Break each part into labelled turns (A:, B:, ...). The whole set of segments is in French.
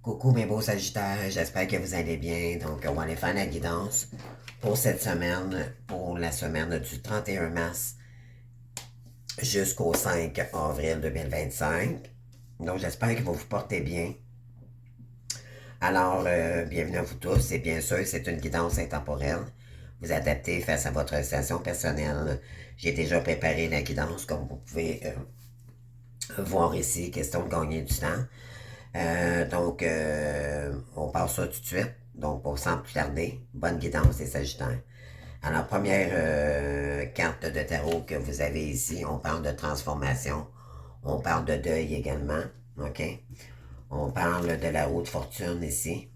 A: Coucou mes beaux sagittaires, j'espère que vous allez bien. Donc, on va aller faire la guidance pour cette semaine, pour la semaine du 31 mars jusqu'au 5 avril 2025. Donc, j'espère que vous vous portez bien. Alors, bienvenue à vous tous et bien sûr, c'est une guidance intemporelle. Vous adaptez face à votre situation personnelle. J'ai déjà préparé la guidance comme vous pouvez voir ici, question de gagner du temps. On passe ça tout de suite. Donc, pour sans plus tarder, bonne guidance des Sagittaires. Alors, première carte de tarot que vous avez ici, on parle de transformation. On parle de deuil également. OK? On parle de la roue de fortune ici.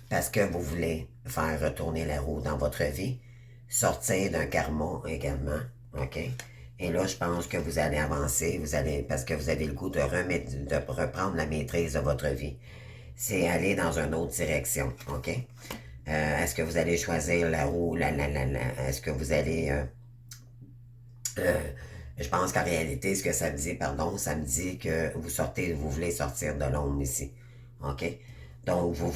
A: Parce que vous voulez faire retourner la roue dans votre vie. Sortir d'un karma également. OK? Et là, je pense que vous allez avancer, parce que vous avez le goût de reprendre la maîtrise de votre vie. C'est aller dans une autre direction, OK? Est-ce que vous allez choisir la roue, est-ce que vous allez... je pense qu'en réalité, ce que ça me dit, pardon, ça me dit que vous voulez sortir de l'ombre ici, OK? Donc, vous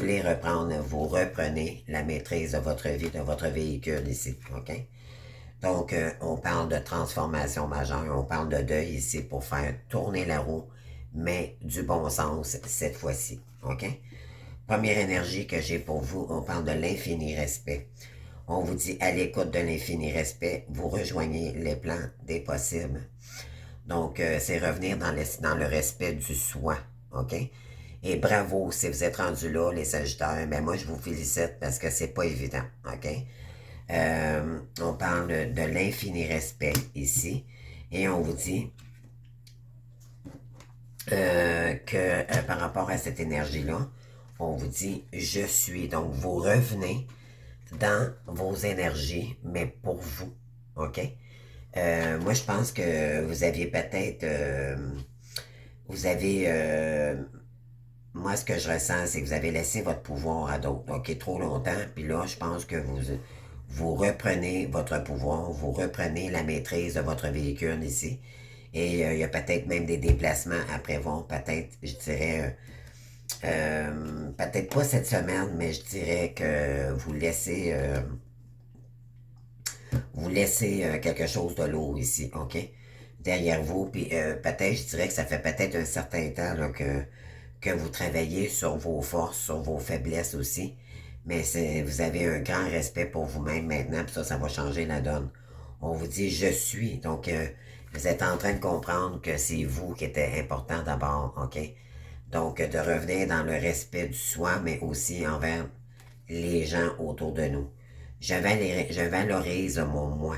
A: reprenez la maîtrise de votre vie, de votre véhicule ici, OK? Donc, on parle de transformation majeure, on parle de deuil ici pour faire tourner la roue, mais du bon sens cette fois-ci. OK? Première énergie que j'ai pour vous, on parle de l'infini respect. On vous dit à l'écoute de l'infini respect, vous rejoignez les plans des possibles. Donc, c'est revenir dans le respect du soi. OK? Et bravo si vous êtes rendu là, les Sagittaires. Mais moi, je vous félicite parce que c'est pas évident. OK? On parle de l'infini respect ici. Et on vous dit que par rapport à cette énergie-là, on vous dit je suis. Donc, vous revenez dans vos énergies, mais pour vous. OK? Moi, je pense que vous aviez peut-être... vous avez... moi, ce que je ressens, c'est que vous avez laissé votre pouvoir à d'autres. OK, trop longtemps. Puis là, je pense que vous reprenez votre pouvoir, vous reprenez la maîtrise de votre véhicule ici. Et il y a peut-être même des déplacements à prévoir. Peut-être, je dirais... peut-être pas cette semaine, mais je dirais que vous laissez quelque chose de lourd ici, OK? Derrière vous, puis peut-être, je dirais que ça fait peut-être un certain temps là, que vous travaillez sur vos forces, sur vos faiblesses aussi, mais vous avez un grand respect pour vous-même maintenant, puis ça va changer la donne. On vous dit « je suis », donc vous êtes en train de comprendre que c'est vous qui êtes important d'abord, OK? Donc, de revenir dans le respect du soi, mais aussi envers les gens autour de nous. Je valorise mon moi.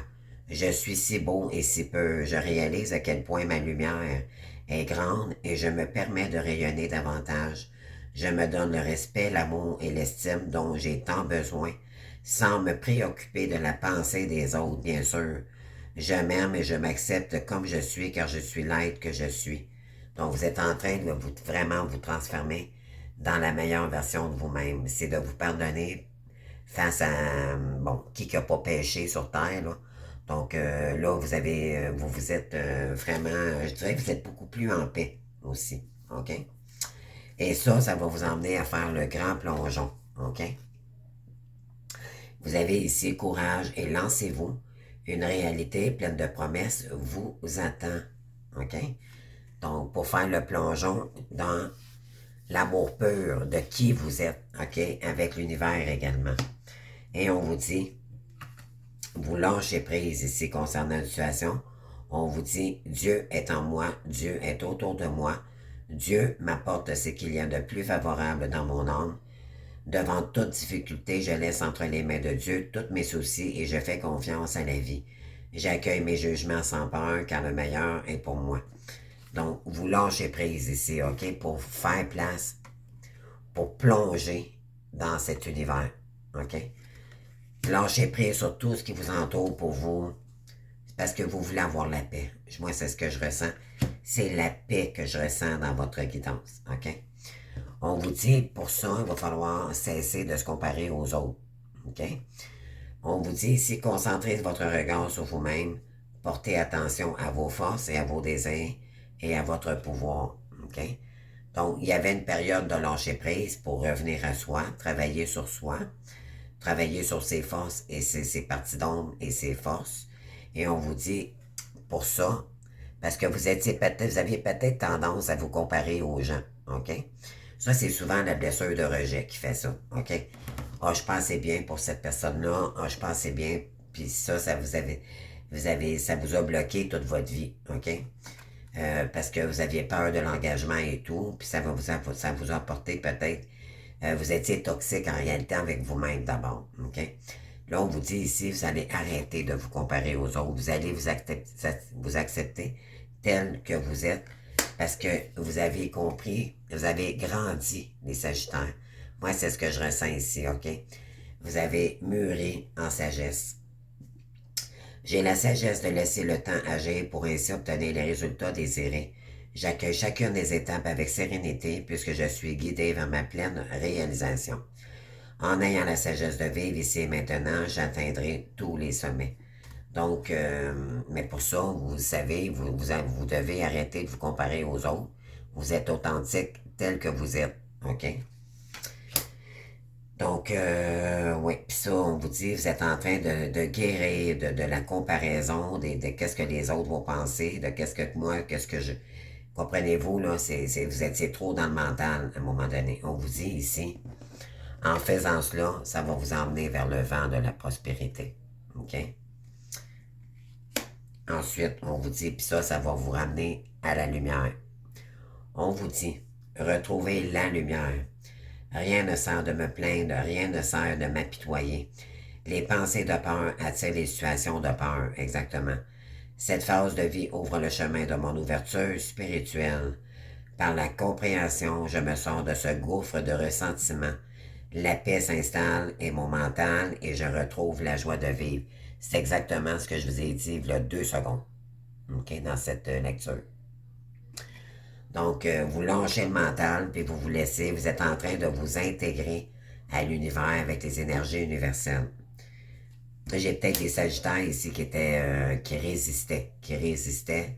A: Je suis si beau et si peu. Je réalise à quel point ma lumière est grande et je me permets de rayonner davantage. Je me donne le respect, l'amour et l'estime dont j'ai tant besoin, sans me préoccuper de la pensée des autres, bien sûr. Je m'aime et je m'accepte comme je suis car je suis l'être que je suis. Donc, vous êtes en train de vraiment vous transformer dans la meilleure version de vous-même. C'est de vous pardonner face à, bon, qui n'a pas péché sur Terre, là. Donc, là, vous êtes vraiment, je dirais que vous êtes beaucoup plus en paix aussi, OK? Et ça va vous emmener à faire le grand plongeon, OK? Vous avez ici courage et lancez-vous. Une réalité pleine de promesses vous attend, OK? Donc, pour faire le plongeon dans l'amour pur de qui vous êtes, OK? Avec l'univers également. Et on vous dit, vous lâchez prise ici concernant la situation. On vous dit, Dieu est en moi, Dieu est autour de moi. Dieu m'apporte ce qu'il y a de plus favorable dans mon âme. Devant toute difficulté, je laisse entre les mains de Dieu tous mes soucis et je fais confiance à la vie. J'accueille mes jugements sans peur car le meilleur est pour moi. Donc, vous lâchez prise ici, OK, pour faire place, pour plonger dans cet univers, OK? Lâchez prise sur tout ce qui vous entoure pour vous, parce que vous voulez avoir la paix. Moi, c'est ce que je ressens. C'est la paix que je ressens dans votre guidance, OK? On vous dit, pour ça, il va falloir cesser de se comparer aux autres, OK? On vous dit ici, concentrez votre regard sur vous-même, portez attention à vos forces et à vos désirs et à votre pouvoir, OK? Donc, il y avait une période de lâcher prise pour revenir à soi, travailler sur ses forces et ses parties d'ombre et ses forces. Et on vous dit, pour ça, parce que vous aviez peut-être tendance à vous comparer aux gens, OK? Ça, c'est souvent la blessure de rejet qui fait ça, OK? Ah, je pensais bien pour cette personne-là, ah, je pensais bien, puis ça ça vous a bloqué toute votre vie, OK? Parce que vous aviez peur de l'engagement et tout, puis ça vous a apporté peut-être, vous étiez toxique en réalité avec vous-même d'abord, OK? Là, on vous dit ici, vous allez arrêter de vous comparer aux autres, vous allez vous accepter tel que vous êtes, parce que vous avez compris, vous avez grandi, les Sagittaires. Moi, c'est ce que je ressens ici, OK? Vous avez mûri en sagesse. J'ai la sagesse de laisser le temps agir pour ainsi obtenir les résultats désirés. J'accueille chacune des étapes avec sérénité puisque je suis guidé vers ma pleine réalisation. En ayant la sagesse de vivre ici et maintenant, j'atteindrai tous les sommets. Donc, mais pour ça, vous savez, vous devez arrêter de vous comparer aux autres. Vous êtes authentique tel que vous êtes. OK? Donc, oui, puis ça, on vous dit, vous êtes en train de guérir de la comparaison, de qu'est-ce que les autres vont penser, de qu'est-ce que moi, qu'est-ce que je... Comprenez-vous, là, vous étiez trop dans le mental à un moment donné. On vous dit ici, en faisant cela, ça va vous emmener vers le vent de la prospérité. OK? Ensuite, on vous dit, puis ça va vous ramener à la lumière. On vous dit, retrouvez la lumière. Rien ne sert de me plaindre, rien ne sert de m'apitoyer. Les pensées de peur attirent les situations de peur, exactement. Cette phase de vie ouvre le chemin de mon ouverture spirituelle. Par la compréhension, je me sors de ce gouffre de ressentiment. La paix s'installe et mon mental et je retrouve la joie de vivre. C'est exactement ce que je vous ai dit il y a 2 secondes, OK, dans cette lecture. Donc, vous lâchez le mental, puis vous laissez, vous êtes en train de vous intégrer à l'univers avec les énergies universelles. J'ai peut-être des sagittaires ici qui résistaient,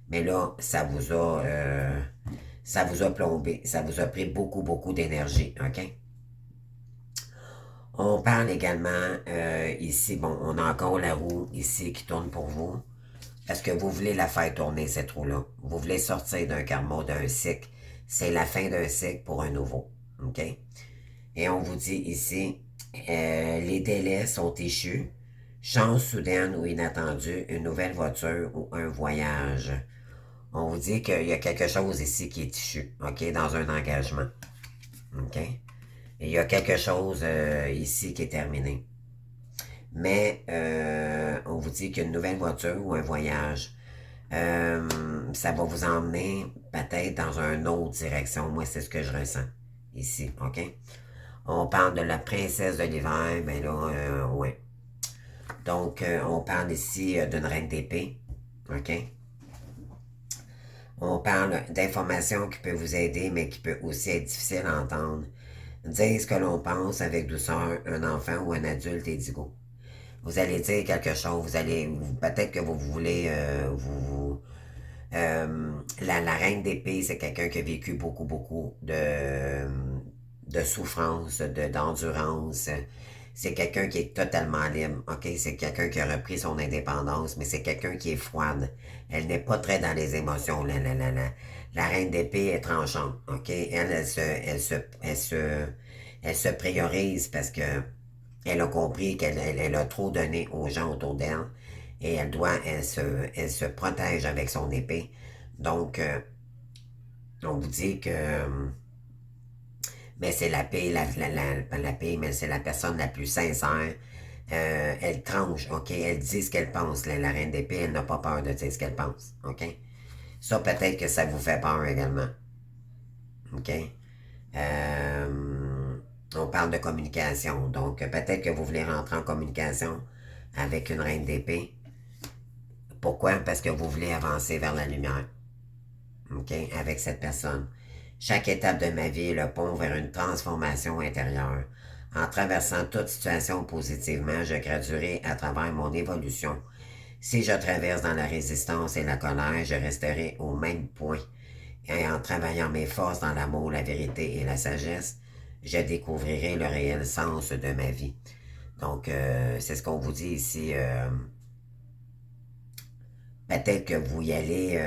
A: mais là, ça vous a plombé, ça vous a pris beaucoup, beaucoup d'énergie, OK? On parle également ici, bon, on a encore la roue ici qui tourne pour vous. Parce que vous voulez la faire tourner, cette roue-là. Vous voulez sortir d'un karma, d'un cycle. C'est la fin d'un cycle pour un nouveau. OK? Et on vous dit ici, les délais sont échus. Chance soudaine ou inattendue, une nouvelle voiture ou un voyage. On vous dit qu'il y a quelque chose ici qui est échu, OK? Dans un engagement. OK? Et il y a quelque chose ici qui est terminé. Mais on vous dit qu'une nouvelle voiture ou un voyage, ça va vous emmener peut-être dans une autre direction. Moi, c'est ce que je ressens ici, OK? On parle de la princesse de l'hiver, ben là, ouais. Donc, on parle ici d'une reine d'épée, OK? On parle d'informations qui peuvent vous aider, mais qui peut aussi être difficile à entendre. Dire ce que l'on pense avec douceur, un enfant ou un adulte est digo. Vous allez dire quelque chose, peut-être que vous voulez, la reine d'épée, c'est quelqu'un qui a vécu beaucoup, beaucoup de souffrance, d'endurance. C'est quelqu'un qui est totalement libre, ok? C'est quelqu'un qui a repris son indépendance, mais c'est quelqu'un qui est froide. Elle n'est pas très dans les émotions, la reine d'épée est tranchante, ok? Elle se priorise parce que elle a compris qu'elle a trop donné aux gens autour d'elle et elle se protège avec son épée. Donc, on vous dit que, mais c'est la paix, pas la paix, mais c'est la personne la plus sincère. Elle tranche, ok? Elle dit ce qu'elle pense. La reine d'épée, elle n'a pas peur de dire ce qu'elle pense, ok? Ça, peut-être que ça vous fait peur également, ok? On parle de communication. Donc, peut-être que vous voulez rentrer en communication avec une reine d'épée. Pourquoi? Parce que vous voulez avancer vers la lumière. OK? Avec cette personne. Chaque étape de ma vie est le pont vers une transformation intérieure. En traversant toute situation positivement, je graduerai à travers mon évolution. Si je traverse dans la résistance et la colère, je resterai au même point. Et en travaillant mes forces dans l'amour, la vérité et la sagesse, je découvrirai le réel sens de ma vie. Donc, c'est ce qu'on vous dit ici. Peut-être que vous y allez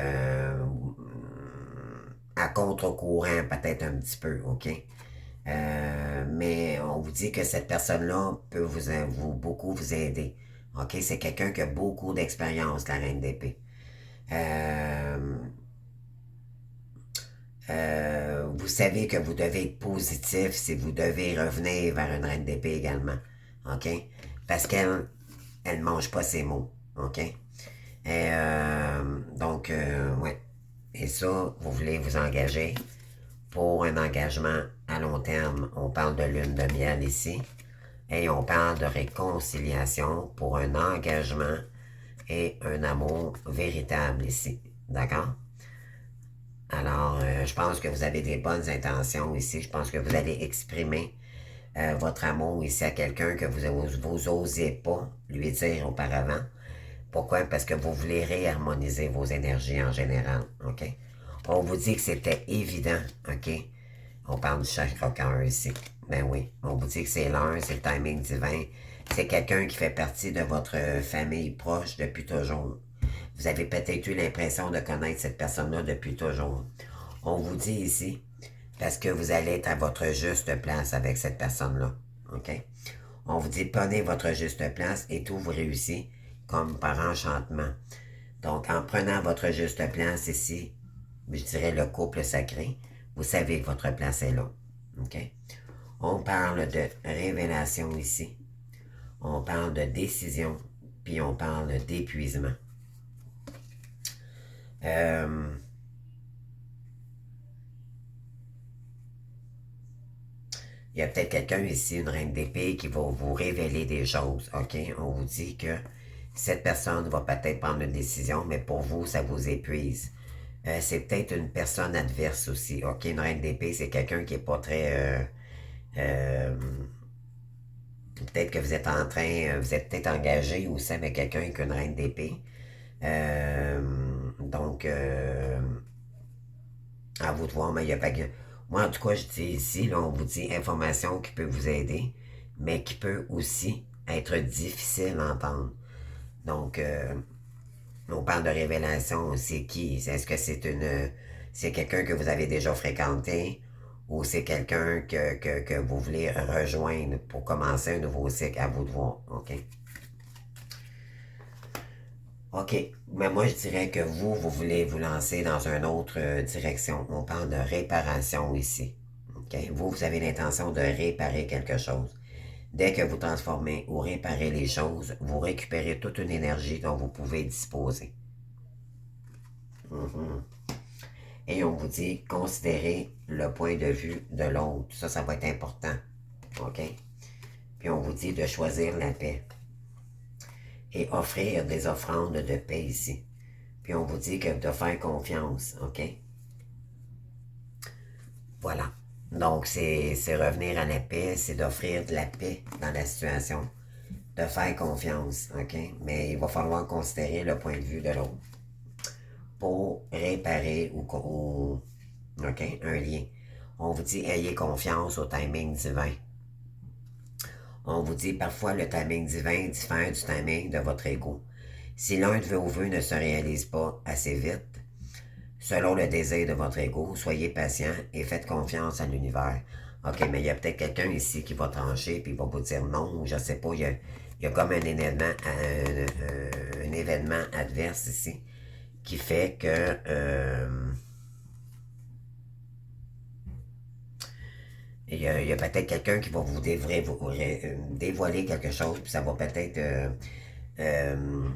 A: à contre-courant, peut-être un petit peu, OK? Mais on vous dit que cette personne-là peut beaucoup vous aider. OK? C'est quelqu'un qui a beaucoup d'expérience, la reine d'épée. Vous savez que vous devez être positif si vous devez revenir vers une reine d'épée également. OK? Parce qu'elle ne mange pas ses mots. OK? Et donc, ouais. Et ça, vous voulez vous engager pour un engagement à long terme. On parle de lune de miel ici. Et on parle de réconciliation pour un engagement et un amour véritable ici. D'accord? Alors, je pense que vous avez des bonnes intentions ici. Je pense que vous allez exprimer votre amour ici à quelqu'un que vous osez pas lui dire auparavant. Pourquoi? Parce que vous voulez réharmoniser vos énergies en général. OK? On vous dit que c'était évident. OK? On parle du chakra cœur ici. Ben oui. On vous dit que c'est l'heure, c'est le timing divin. C'est quelqu'un qui fait partie de votre famille proche depuis toujours. Vous avez peut-être eu l'impression de connaître cette personne-là depuis toujours. On vous dit ici, parce que vous allez être à votre juste place avec cette personne-là. OK? On vous dit, prenez votre juste place et tout vous réussit comme par enchantement. Donc, en prenant votre juste place ici, je dirais le couple sacré, vous savez que votre place est là. OK? On parle de révélation ici. On parle de décision, puis on parle d'épuisement. Il y a peut-être quelqu'un ici, une reine d'épée, qui va vous révéler des choses, OK? On vous dit que cette personne va peut-être prendre une décision, mais pour vous, ça vous épuise. C'est peut-être une personne adverse aussi, OK? Une reine d'épée, c'est quelqu'un qui n'est pas très... peut-être que vous êtes en train... vous êtes peut-être engagé aussi avec quelqu'un avec une reine d'épée. Donc, à vous de voir, mais il n'y a pas que... Moi, en tout cas, je dis ici, là, on vous dit information qui peut vous aider, mais qui peut aussi être difficile à entendre. Donc, on parle de révélation, c'est qui? Est-ce que c'est une... c'est quelqu'un que vous avez déjà fréquenté ou c'est quelqu'un que vous voulez rejoindre pour commencer un nouveau cycle? À vous de voir, OK? OK, mais moi je dirais que vous voulez vous lancer dans une autre direction. On parle de réparation ici. OK? Vous avez l'intention de réparer quelque chose. Dès que vous transformez ou réparez les choses, vous récupérez toute une énergie dont vous pouvez disposer. Mhm. Et on vous dit, considérez le point de vue de l'autre. Ça va être important. OK? Puis on vous dit de choisir la paix et offrir des offrandes de paix ici. Puis on vous dit que de faire confiance, OK? Voilà. Donc, c'est revenir à la paix, c'est d'offrir de la paix dans la situation, de faire confiance, OK? Mais il va falloir considérer le point de vue de l'autre pour réparer OK, un lien. On vous dit, ayez confiance au timing divin. On vous dit, parfois, le timing divin diffère du timing de votre ego. Si l'un de vos vœux ne se réalise pas assez vite, selon le désir de votre ego, soyez patient et faites confiance à l'univers. OK, mais il y a peut-être quelqu'un ici qui va trancher puis il va vous dire non, ou je sais pas, il y a comme un événement adverse ici qui fait que il y a peut-être quelqu'un qui va vous dévoiler quelque chose, puis ça va peut-être euh,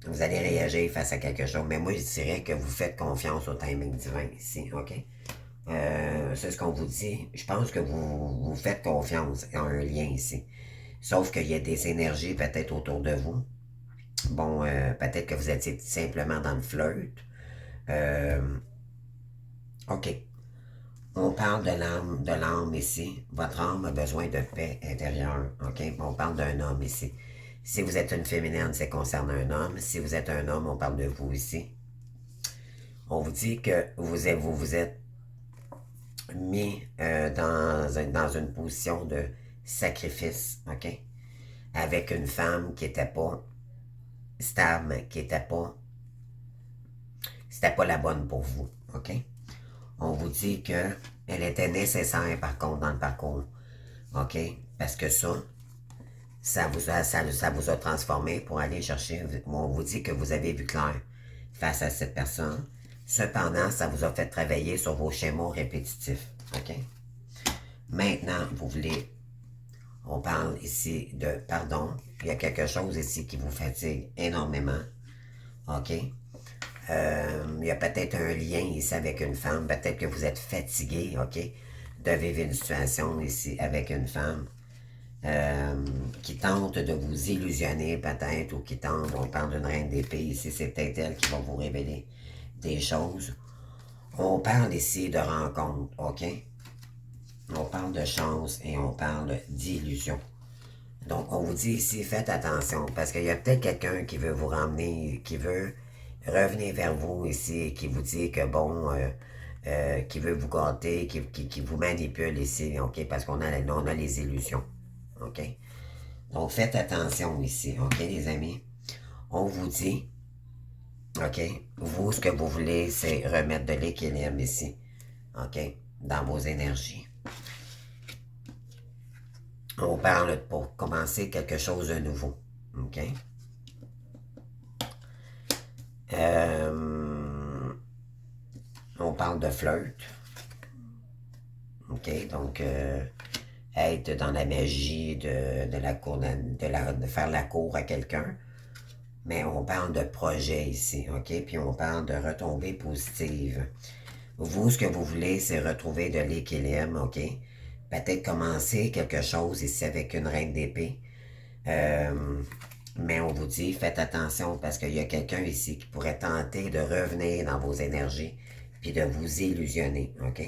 A: vous allez réagir face à quelque chose. Mais moi, je dirais que vous faites confiance au timing divin ici, OK? C'est ce qu'on vous dit. Je pense que vous faites confiance en un lien ici. Sauf qu'il y a des énergies peut-être autour de vous. Bon, peut-être que vous étiez simplement dans le flirt. Euh, OK. On parle de l'âme ici. Votre âme a besoin de paix intérieure. OK? On parle d'un homme ici. Si vous êtes une féminine, ça concerne un homme. Si vous êtes un homme, on parle de vous ici. On vous dit que vous êtes mis dans une position de sacrifice, OK? Avec une femme qui n'était pas stable, c'était pas la bonne pour vous, OK? On vous dit que elle était nécessaire, par contre, dans le parcours, OK? Parce que ça vous a transformé pour aller chercher. On vous dit que vous avez vu clair face à cette personne. Cependant, ça vous a fait travailler sur vos schémas répétitifs, OK? Maintenant, on parle ici de pardon. Il y a quelque chose ici qui vous fatigue énormément, OK? Il y a peut-être un lien ici avec une femme. Peut-être que vous êtes fatigué, OK? De vivre une situation ici avec une femme qui tente de vous illusionner peut-être, ou qui tente, on parle d'une reine d'épée ici, c'est peut-être elle qui va vous révéler des choses. On parle ici de rencontre, OK? On parle de chance et on parle d'illusion. Donc, on vous dit ici, faites attention, parce qu'il y a peut-être quelqu'un qui veut vous ramener, qui veut revenir vers vous ici, qui vous dit que bon, qui veut vous gâter, qui vous manipule ici, OK? Parce qu'on a les illusions, OK? Donc, faites attention ici, OK, les amis? On vous dit, OK, vous, ce que vous voulez, c'est remettre de l'équilibre ici, OK, dans vos énergies. On parle pour commencer quelque chose de nouveau, OK? On parle de flirt, OK? Donc, être dans la magie de la cour, de faire la cour à quelqu'un. Mais on parle de projet ici, OK? Puis on parle de retombées positives. Vous, ce que vous voulez, c'est retrouver de l'équilibre, OK? Peut-être commencer quelque chose ici avec une reine d'épée. Mais on vous dit, faites attention parce qu'il y a quelqu'un ici qui pourrait tenter de revenir dans vos énergies puis de vous illusionner, OK?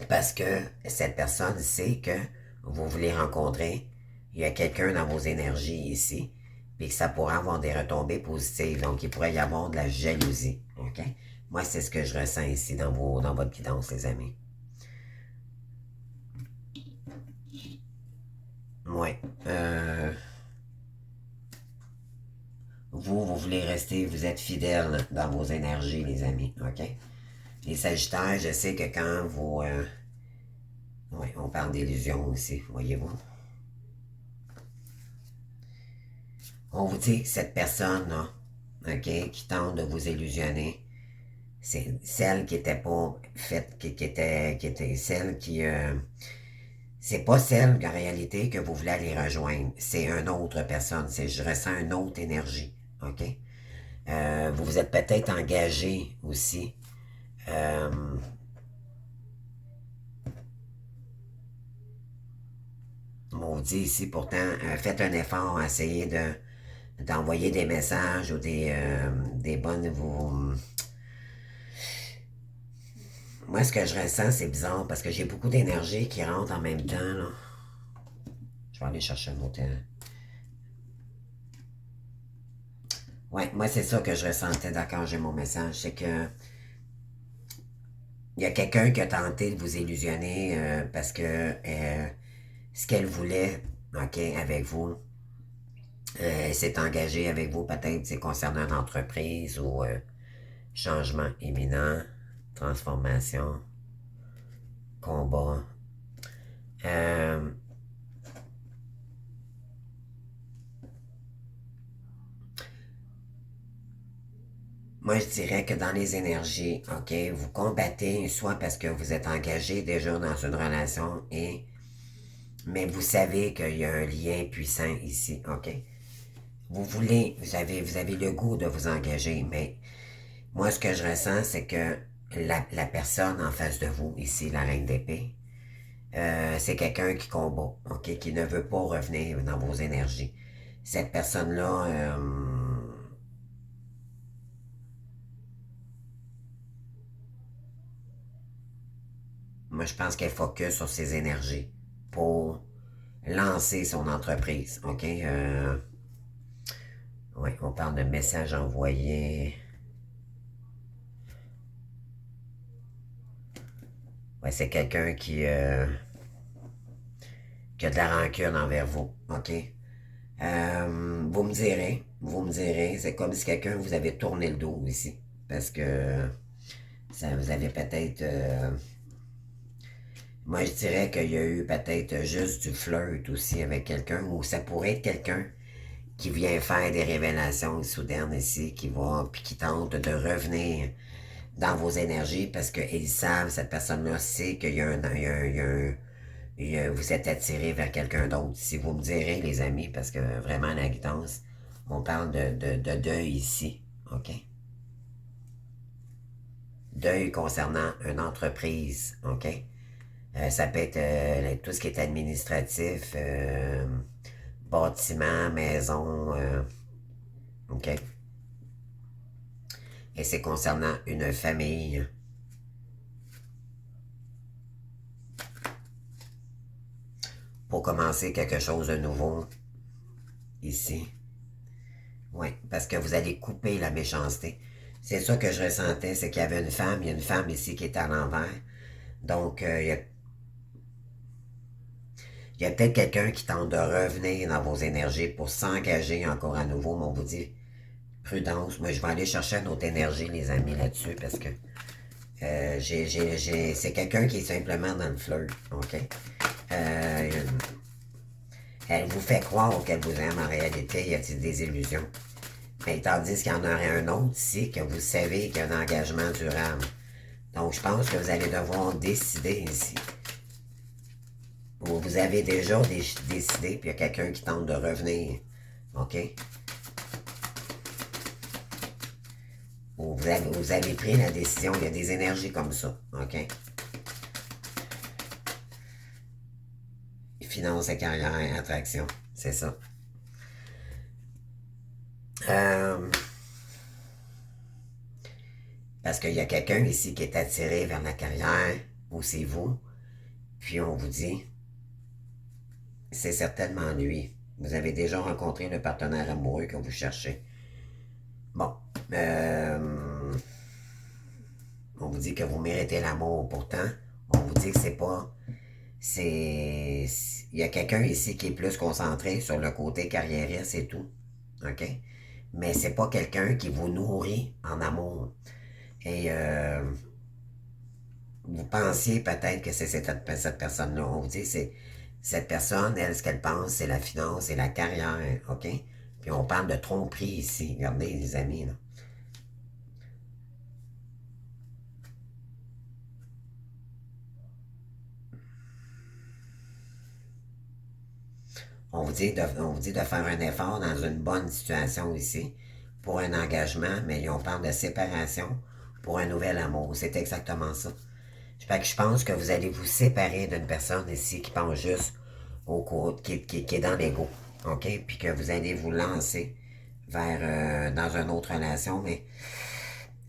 A: Parce que cette personne sait que vous voulez rencontrer, il y a quelqu'un dans vos énergies ici, puis que ça pourrait avoir des retombées positives. Donc, il pourrait y avoir de la jalousie. OK? Moi, c'est ce que je ressens ici dans votre guidance, les amis. Ouais. Vous voulez rester, vous êtes fidèle dans vos énergies, les amis. OK? Les Sagittaires, je sais que quand vous... ouais, on parle d'illusion aussi, voyez-vous. On vous dit que cette personne-là, OK, qui tente de vous illusionner, c'est celle qui était pas faite, qui était celle qui... c'est pas celle en réalité que vous voulez aller rejoindre. C'est une autre personne. Je ressens une autre énergie. OK? Vous vous êtes peut-être engagé aussi. On vous dit ici pourtant, faites un effort à essayer d'envoyer des messages ou des bonnes... Moi, ce que je ressens, c'est bizarre parce que j'ai beaucoup d'énergie qui rentre en même temps. Là. Je vais aller chercher un autre. Ouais, moi, c'est ça que je ressentais quand j'ai mon message. C'est que il y a quelqu'un qui a tenté de vous illusionner parce que ce qu'elle voulait, OK, avec vous, elle s'est engagée avec vous, peut-être, c'est concernant une entreprise ou changement imminent, transformation, combat. Euh, Moi, je dirais que dans les énergies, OK, vous combattez soit parce que vous êtes engagé déjà dans une relation mais vous savez qu'il y a un lien puissant ici, OK? Vous avez le goût de vous engager, mais moi, ce que je ressens, c'est que la personne en face de vous, ici, la reine d'épée, c'est quelqu'un qui combat, OK? Qui ne veut pas revenir dans vos énergies. Cette personne-là, moi, je pense qu'elle focus sur ses énergies pour lancer son entreprise, OK? Oui, on parle de messages envoyés. Ouais, c'est quelqu'un qui a de la rancune envers vous, OK? Vous me direz, c'est comme si quelqu'un vous avait tourné le dos ici. Parce que ça vous avez peut-être... moi, je dirais qu'il y a eu peut-être juste du flirt aussi avec quelqu'un, ou ça pourrait être quelqu'un qui vient faire des révélations soudaines ici, qui va, puis qui tente de revenir dans vos énergies parce qu'ils savent, cette personne-là sait qu'il y a un, il y a, il y a un- il y a- vous êtes attiré vers quelqu'un d'autre. Si vous me direz, les amis, parce que vraiment, la guidance, on parle de deuil ici, OK? Deuil concernant une entreprise, OK? Ça peut être tout ce qui est administratif, bâtiment, maison, OK? Et c'est concernant une famille. Pour commencer quelque chose de nouveau ici. Oui, parce que vous allez couper la méchanceté. C'est ça que je ressentais, c'est qu'il y avait une femme, il y a une femme ici qui est à l'envers. Donc, il y a peut-être quelqu'un qui tente de revenir dans vos énergies pour s'engager encore à nouveau, mais on vous dit prudence. Moi, je vais aller chercher notre énergie, les amis, là-dessus, parce que c'est quelqu'un qui est simplement dans le flirt, OK? Euh, elle vous fait croire qu'elle vous aime, en réalité, il y a des illusions. Mais tandis qu'il y en aurait un autre ici que vous savez qu'il y a un engagement durable. Donc, je pense que vous allez devoir décider ici. Ou vous avez déjà décidé, puis il y a quelqu'un qui tente de revenir. OK? Ou vous avez pris la décision, il y a des énergies comme ça. OK? Finance et carrière, attraction. C'est ça. Euh, parce qu'il y a quelqu'un ici qui est attiré vers la carrière, ou c'est vous. Puis on vous dit, c'est certainement lui. Vous avez déjà rencontré le partenaire amoureux que vous cherchez. Bon, on vous dit que vous méritez l'amour, pourtant, on vous dit que c'est pas... C'est... Il y a quelqu'un ici qui est plus concentré sur le côté carriériste et tout, OK? Mais c'est pas quelqu'un qui vous nourrit en amour. Et vous pensiez peut-être que c'est cette personne-là. On vous dit, c'est cette personne, elle, ce qu'elle pense, c'est la finance et la carrière, OK? Puis on parle de tromperie ici. Regardez, les amis, là. On vous dit de faire un effort dans une bonne situation ici pour un engagement, mais on parle de séparation pour un nouvel amour. C'est exactement ça. Fait que je pense que vous allez vous séparer d'une personne ici qui pense juste au cours, qui est dans l'ego. OK? Puis que vous allez vous lancer vers dans une autre relation, mais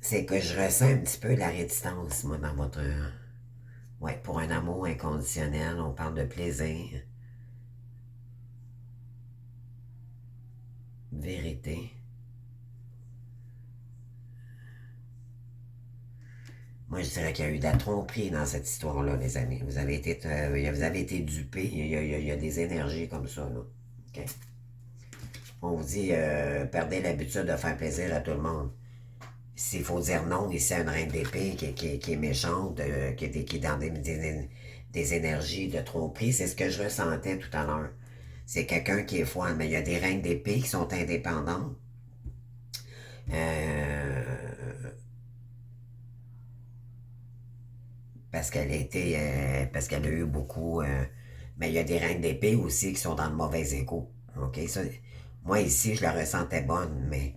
A: c'est que je ressens un petit peu de la réticence, moi, dans votre. Ouais, pour un amour inconditionnel, on parle de plaisir, vérité. Moi, je dirais qu'il y a eu de la tromperie dans cette histoire-là, les amis. Vous avez été dupés. Il y a des énergies comme ça, là. OK? On vous dit, perdez l'habitude de faire plaisir à tout le monde. S'il faut dire non, ici, à une reine d'épée qui est méchante, qui est dans des énergies de tromperie, c'est ce que je ressentais tout à l'heure. C'est quelqu'un qui est froid, mais il y a des reines d'épée qui sont indépendantes. Euh, parce qu'elle a eu beaucoup. Mais il y a des reines d'épée aussi qui sont dans le mauvais écho. OK? Ça, moi, ici, je la ressentais bonne, mais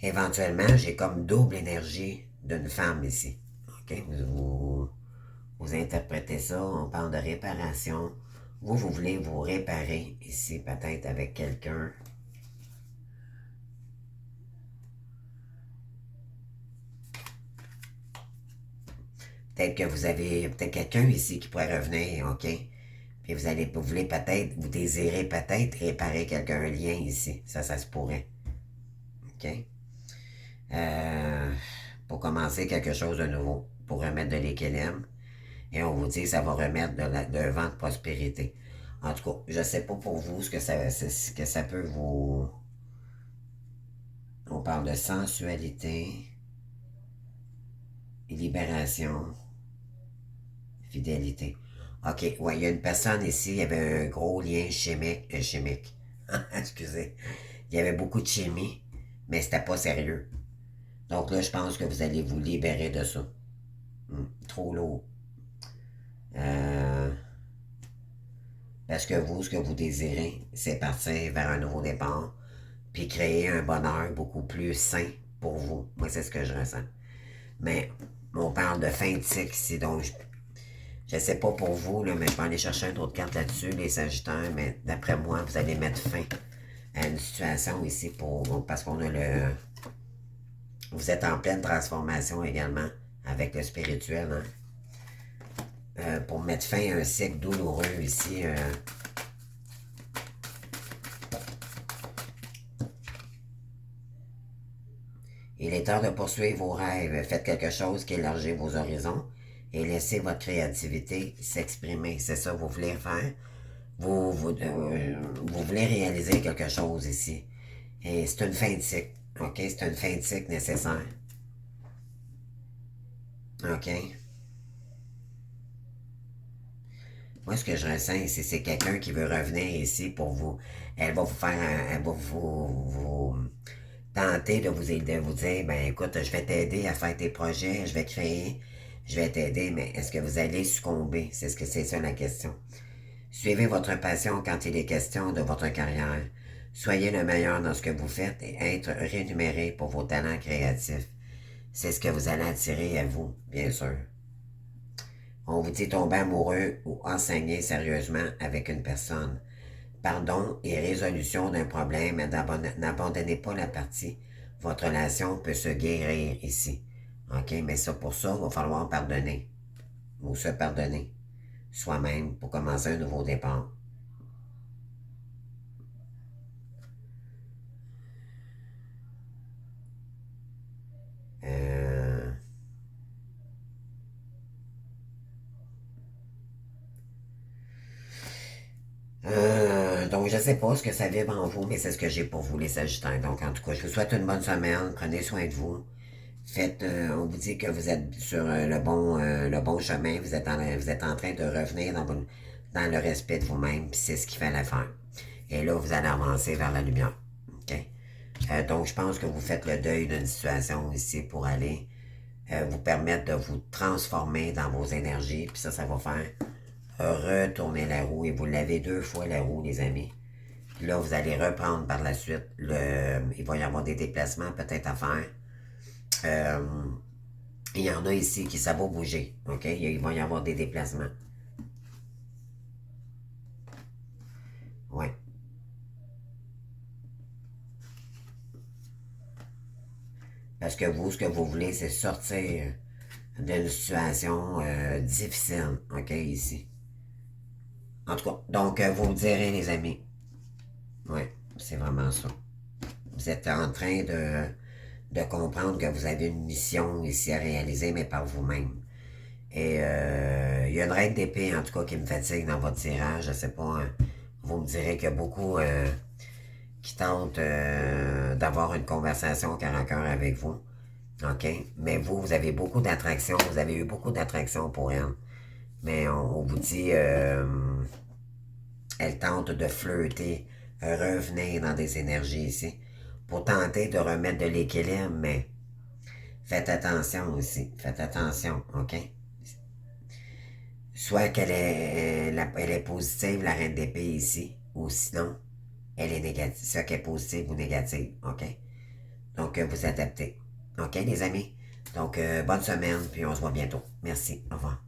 A: éventuellement, j'ai comme double énergie d'une femme ici. OK? Vous interprétez ça, on parle de réparation. Vous voulez vous réparer ici, peut-être avec quelqu'un. Peut-être que vous avez peut-être quelqu'un ici qui pourrait revenir, OK? Puis vous voulez peut-être, vous désirez peut-être réparer quelqu'un, un lien ici. Ça se pourrait. OK? Euh, pour commencer quelque chose de nouveau, pour remettre de l'équilibre. Et on vous dit que ça va remettre de vent de prospérité. En tout cas, je ne sais pas pour vous ce que ça peut vous... On parle de sensualité, libération, fidélité. OK, ouais, il y a une personne ici, il y avait un gros lien chimique. Excusez. Il y avait beaucoup de chimie, mais c'était pas sérieux. Donc là, je pense que vous allez vous libérer de ça. Trop lourd. Euh, Parce que vous, ce que vous désirez, c'est partir vers un nouveau départ, puis créer un bonheur beaucoup plus sain pour vous. Moi, c'est ce que je ressens. Mais on parle de fin de cycle ici, donc je ne sais pas pour vous, là, mais je vais aller chercher une autre carte là-dessus, les Sagittaires, mais d'après moi, vous allez mettre fin à une situation ici parce qu'on a le... Vous êtes en pleine transformation également avec le spirituel, hein? Pour mettre fin à un cycle douloureux ici. Il est temps de poursuivre vos rêves. Faites quelque chose qui élargit vos horizons et laissez votre créativité s'exprimer. C'est ça que vous voulez faire. Vous voulez réaliser quelque chose ici. Et c'est une fin de cycle. OK? C'est une fin de cycle nécessaire. OK? Moi, ce que je ressens ici, c'est quelqu'un qui veut revenir ici pour vous. Elle va vous faire elle va vous tenter de vous dire, ben écoute, je vais t'aider à faire tes projets, je vais créer, je vais t'aider, mais est-ce que vous allez succomber? C'est ça la question. Suivez votre passion quand il est question de votre carrière. Soyez le meilleur dans ce que vous faites et être rémunéré pour vos talents créatifs. C'est ce que vous allez attirer à vous, bien sûr. On vous dit tomber amoureux ou enseigner sérieusement avec une personne. Pardon et résolution d'un problème, mais n'abandonnez pas la partie. Votre relation peut se guérir ici. OK? Mais ça, pour ça, il va falloir pardonner. Ou se pardonner soi-même pour commencer un nouveau départ. Euh, donc, je ne sais pas ce que ça vibre en vous, mais c'est ce que j'ai pour vous, les Sagittaires. Donc, en tout cas, je vous souhaite une bonne semaine. Prenez soin de vous. On vous dit que vous êtes sur le bon chemin. Vous êtes en train de revenir dans le respect de vous-même. Puis c'est ce qui fait l'affaire. Et là, vous allez avancer vers la lumière. OK? Donc, je pense que vous faites le deuil d'une situation ici pour aller vous permettre de vous transformer dans vos énergies. Puis ça va faire retourner la roue. Et vous l'avez 2 fois la roue, les amis. Puis là, vous allez reprendre par la suite. Il va y avoir des déplacements peut-être à faire. Il y en a ici qui ça va bouger. OK? Il va y avoir des déplacements. Ouais. Parce que vous, ce que vous voulez, c'est sortir d'une situation difficile. OK, ici. En tout cas, donc, vous me direz, les amis. Oui, c'est vraiment ça. Vous êtes en train de comprendre que vous avez une mission ici à réaliser, mais par vous-même. Et il y a une reine d'épée, en tout cas, qui me fatigue dans votre tirage. Je sais pas, hein. Vous me direz qu'il y a beaucoup qui tentent d'avoir une conversation cœur à cœur avec vous. OK? Mais vous avez beaucoup d'attraction. Vous avez eu beaucoup d'attraction pour elle. Mais on vous dit, elle tente de flirter, revenir dans des énergies ici, pour tenter de remettre de l'équilibre, mais faites attention aussi. Faites attention, OK? Soit elle est positive, la reine d'épée ici, ou sinon, elle est négative. Soit qu'elle est positive ou négative, OK? Donc, vous adaptez. OK, les amis? Donc, bonne semaine, puis on se voit bientôt. Merci. Au revoir.